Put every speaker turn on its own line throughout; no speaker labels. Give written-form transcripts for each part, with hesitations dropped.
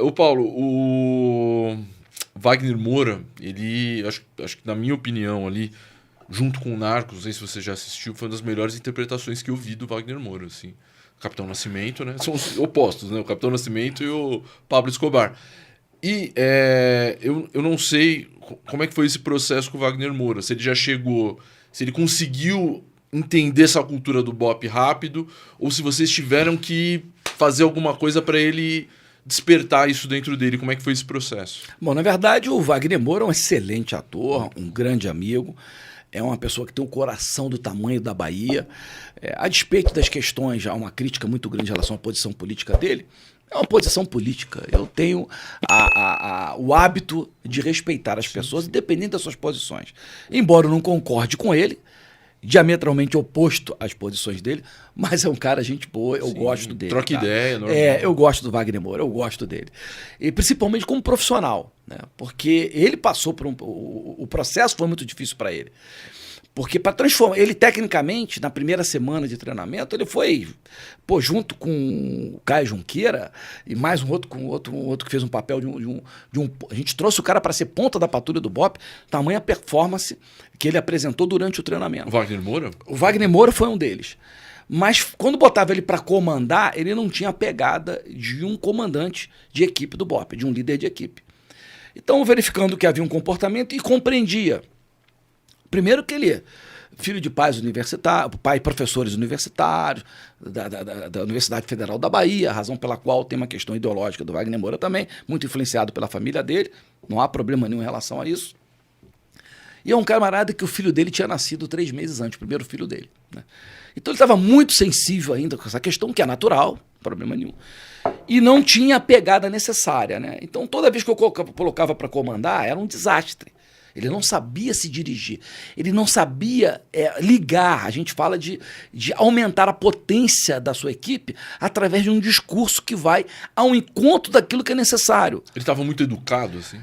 Ô Paulo, o Wagner Moura, ele, acho que na minha opinião ali, junto com o Narcos, não sei se você já assistiu, foi uma das melhores interpretações que eu vi do Wagner Moura, assim. Capitão Nascimento, né? São os opostos, né? O Capitão Nascimento e o Pablo Escobar. E eu não sei como é que foi esse processo com o Wagner Moura. Se ele já chegou, se ele conseguiu entender essa cultura do Bop rápido, ou se vocês tiveram que fazer alguma coisa para ele despertar isso dentro dele. Como é que foi esse processo?
Bom, na verdade, o Wagner Moura é um excelente ator, um grande amigo. É uma pessoa que tem um coração do tamanho da Bahia. A despeito das questões, há uma crítica muito grande em relação à posição política dele. É uma posição política. Eu tenho o hábito de respeitar as pessoas, independente das suas posições. Embora eu não concorde com ele, diametralmente oposto às posições dele, mas é um cara gente boa, eu gosto dele.
Troca ideia, normal.
Eu gosto do Wagner Moura, eu gosto dele. E principalmente como profissional, né? Porque ele passou por o processo foi muito difícil para ele. Porque para transformar, ele tecnicamente, na primeira semana de treinamento, ele foi, junto com o Caio Junqueira e mais um outro que fez um papel a gente trouxe o cara para ser ponta da patrulha do Bop, tamanha performance que ele apresentou durante o treinamento.
O Wagner Moura?
O Wagner Moura foi um deles. Mas quando botava ele para comandar, ele não tinha a pegada de um comandante de equipe do Bop, de um líder de equipe. Então, verificando que havia um comportamento e compreendia. Primeiro que ele é filho de pais universitários, professores universitários, da Universidade Federal da Bahia, a razão pela qual tem uma questão ideológica do Wagner Moura também, muito influenciado pela família dele, não há problema nenhum em relação a isso. E é um camarada que o filho dele tinha nascido 3 meses antes, o primeiro filho dele, né? Então ele estava muito sensível ainda com essa questão, que é natural, problema nenhum, e não tinha a pegada necessária, né? Então toda vez que eu colocava para comandar, era um desastre. Ele não sabia se dirigir, ele não sabia ligar. A gente fala de aumentar a potência da sua equipe através de um discurso que vai ao encontro daquilo que é necessário.
Ele estava muito educado, assim?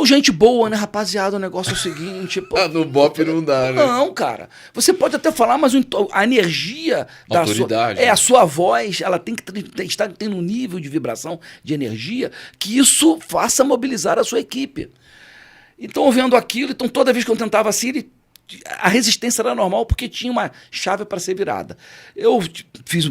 Gente boa, né, rapaziada? O negócio é o seguinte...
no Bop não dá, né?
Não, cara. Você pode até falar, mas a energia da
autoridade,
a sua voz, ela tem que estar tendo um nível de vibração, de energia, que isso faça mobilizar a sua equipe. Então, vendo aquilo, toda vez que eu tentava assim, a resistência era normal porque tinha uma chave para ser virada. Eu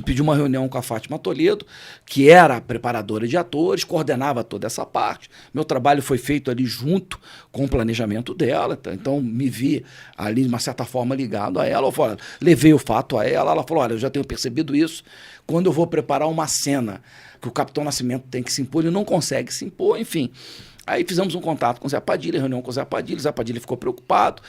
pedi uma reunião com a Fátima Toledo, que era a preparadora de atores, coordenava toda essa parte. Meu trabalho foi feito ali junto com o planejamento dela, então me vi ali de uma certa forma ligado a ela. Levei o fato a ela, ela falou, olha, eu já tenho percebido isso, quando eu vou preparar uma cena que o Capitão Nascimento tem que se impor, ele não consegue se impor, enfim... Aí fizemos um contato com o Zé Padilha, reunião com o Zé Padilha ficou preocupado.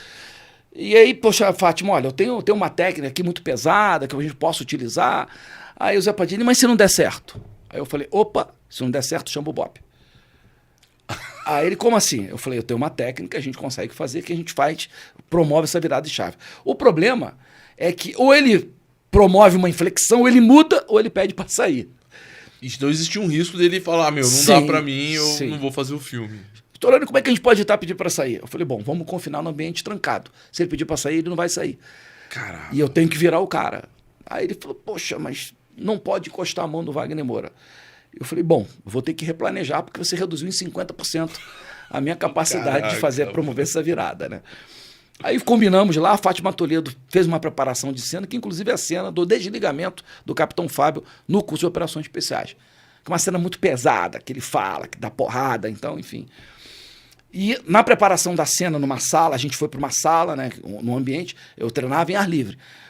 E aí, poxa, Fátima, olha, eu tenho uma técnica aqui muito pesada que a gente possa utilizar. Aí o Zé Padilha, mas se não der certo? Aí eu falei, opa, se não der certo, chama o Bop. Aí ele, como assim? Eu falei, eu tenho uma técnica que a gente consegue fazer, que a gente promove essa virada de chave. O problema é que ou ele promove uma inflexão, ou ele muda, ou ele pede para sair.
Então existia um risco dele falar, não dá pra mim, eu não vou fazer o filme.
Torano, como é que a gente pode pedir pra sair? Eu falei, bom, vamos confinar no ambiente trancado. Se ele pedir pra sair, ele não vai sair.
Caraca.
E eu tenho que virar o cara. Aí ele falou, poxa, mas não pode encostar a mão do Wagner Moura. Eu falei, bom, vou ter que replanejar, porque você reduziu em 50% a minha capacidade de promover essa virada, né? Aí combinamos lá, a Fátima Toledo fez uma preparação de cena, que inclusive é a cena do desligamento do Capitão Fábio no curso de operações especiais. Que é uma cena muito pesada, que ele fala, que dá porrada, então, enfim. E na preparação da cena numa sala, a gente foi para uma sala, né, no ambiente, eu treinava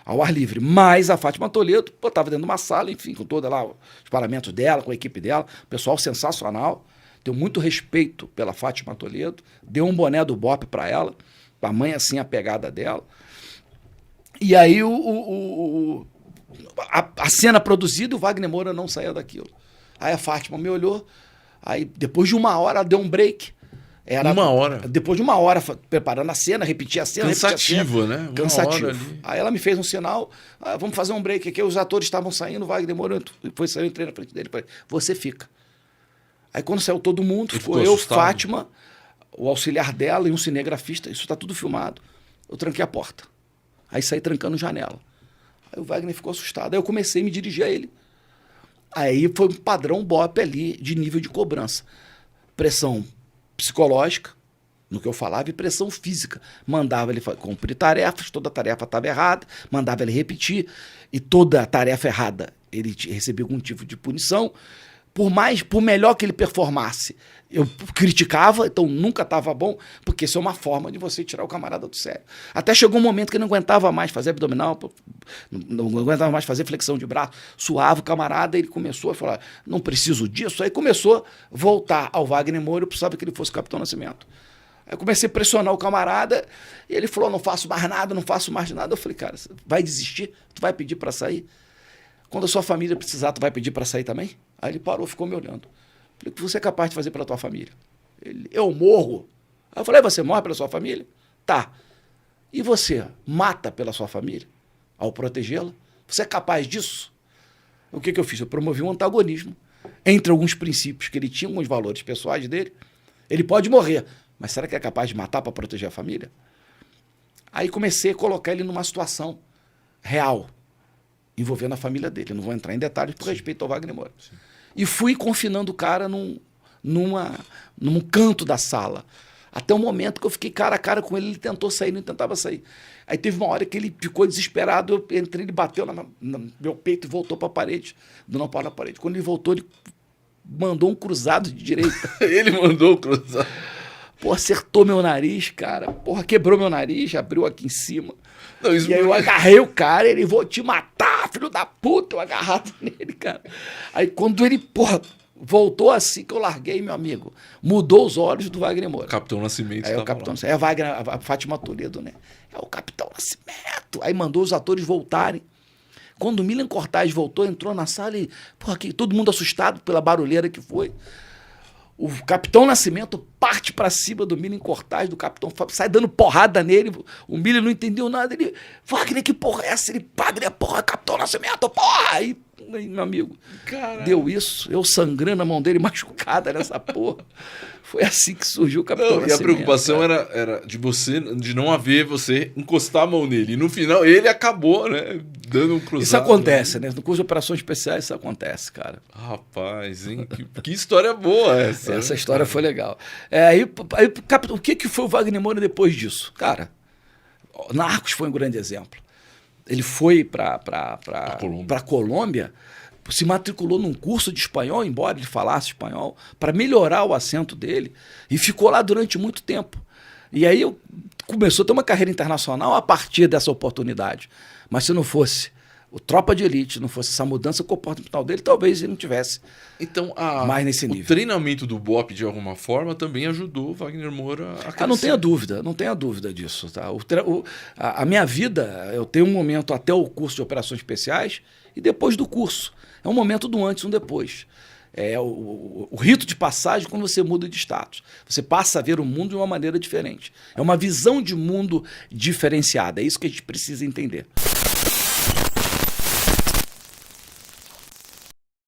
ao ar livre, mas a Fátima Toledo estava dentro de uma sala, enfim, com toda lá os paramentos dela, com a equipe dela, pessoal sensacional, tenho muito respeito pela Fátima Toledo, deu um boné do Bop para ela, tamanha assim a pegada dela. E aí a cena produzida, o Wagner Moura não saía daquilo. Aí a Fátima me olhou, aí depois de 1 hora ela deu um break.
Era 1 hora?
Depois de 1 hora preparando a cena, repetia a cena.
Cansativo, né?
Cansativo. Aí ela me fez um sinal, vamos fazer um break aqui, os atores estavam saindo, o Wagner Moura saiu, entrei na frente dele, falei, você fica. Aí quando saiu todo mundo, ficou eu, Fátima, o auxiliar dela e um cinegrafista, isso está tudo filmado. Eu tranquei a porta. Aí saí trancando janela. Aí o Wagner ficou assustado. Aí eu comecei a me dirigir a ele. Aí foi um padrão BOPE ali de nível de cobrança. Pressão psicológica, no que eu falava, e pressão física. Mandava ele cumprir tarefas, toda tarefa estava errada, mandava ele repetir, e toda tarefa errada ele recebia algum tipo de punição. Por melhor que ele performasse, eu criticava, então nunca estava bom, porque isso é uma forma de você tirar o camarada do sério. Até chegou um momento que ele não aguentava mais fazer abdominal, não aguentava mais fazer flexão de braço, suava o camarada, ele começou a falar, não preciso disso, aí começou a voltar ao Wagner Moura, eu precisava que ele fosse Capitão Nascimento. Aí eu comecei a pressionar o camarada, e ele falou, não faço mais nada, não faço mais nada. Eu falei, cara, vai desistir? Tu vai pedir para sair? Quando a sua família precisar, tu vai pedir para sair também? Aí ele parou, ficou me olhando. Falei, o que você é capaz de fazer pela tua família? Ele, eu morro. Aí eu falei, você morre pela sua família? Tá. E você mata pela sua família ao protegê-la? Você é capaz disso? O que eu fiz? Eu promovi um antagonismo entre alguns princípios que ele tinha, alguns valores pessoais dele. Ele pode morrer, mas será que é capaz de matar para proteger a família? Aí comecei a colocar ele numa situação real, envolvendo a família dele. Eu não vou entrar em detalhes por respeito ao Wagner Moura. Sim. E fui confinando o cara num canto da sala. Até o momento que eu fiquei cara a cara com ele, ele tentou sair, não tentava sair. Aí teve uma hora que ele ficou desesperado, eu entrei, ele bateu no meu peito e voltou para a parede, do não para a parede. Quando ele voltou, ele mandou um cruzado de direita.
Ele mandou o cruzado.
Pô, acertou meu nariz, cara. Porra, quebrou meu nariz, abriu aqui em cima. Não, e aí eu agarrei o cara, ele, vou te matar, filho da puta, eu agarrado nele, cara. Aí quando ele, porra, voltou assim que eu larguei, meu amigo, mudou os olhos do Wagner Moura.
Capitão Nascimento.
Aí o Capitão Nascimento. É a Wagner, a Fátima Toledo, né? É o Capitão Nascimento. Aí mandou os atores voltarem. Quando o Milen Cortaz voltou, entrou na sala e, porra, todo mundo assustado pela barulheira que foi. O Capitão Nascimento parte pra cima do Milen Cortaz, do Capitão Fábio, sai dando porrada nele. O Milen não entendeu nada. Ele, Wagner, que porra é essa? Ele, Wagner, porra, Capitão Nascimento, porra! Aí, meu amigo, caralho, deu isso. Eu sangrando a mão dele, machucada nessa porra. Foi assim que surgiu o Capitão Nascimento.
E a preocupação era de você, de não haver você encostar a mão nele. E no final ele acabou, né? Dando um cruzado.
Isso acontece, né? No curso de operações especiais isso acontece, cara.
Rapaz, hein? Que história boa essa.
Essa história foi legal. Aí, o que foi o Wagner Moura depois disso? Cara, Narcos foi um grande exemplo. Ele foi para a Colômbia, se matriculou num curso de espanhol, embora ele falasse espanhol, para melhorar o acento dele, e ficou lá durante muito tempo. E aí começou a ter uma carreira internacional a partir dessa oportunidade. Mas se não fosse o Tropa de Elite, não fosse essa mudança comportamental dele, talvez ele não tivesse
então,
mais nesse nível.
O treinamento do BOPE, de alguma forma, também ajudou o Wagner Moura a crescer.
Não tenha dúvida, não tenha dúvida disso. Tá? A minha vida, eu tenho um momento até o curso de operações especiais e depois do curso. É um momento do antes e um depois. É o rito de passagem quando você muda de status. Você passa a ver o mundo de uma maneira diferente. É uma visão de mundo diferenciada. É isso que a gente precisa entender.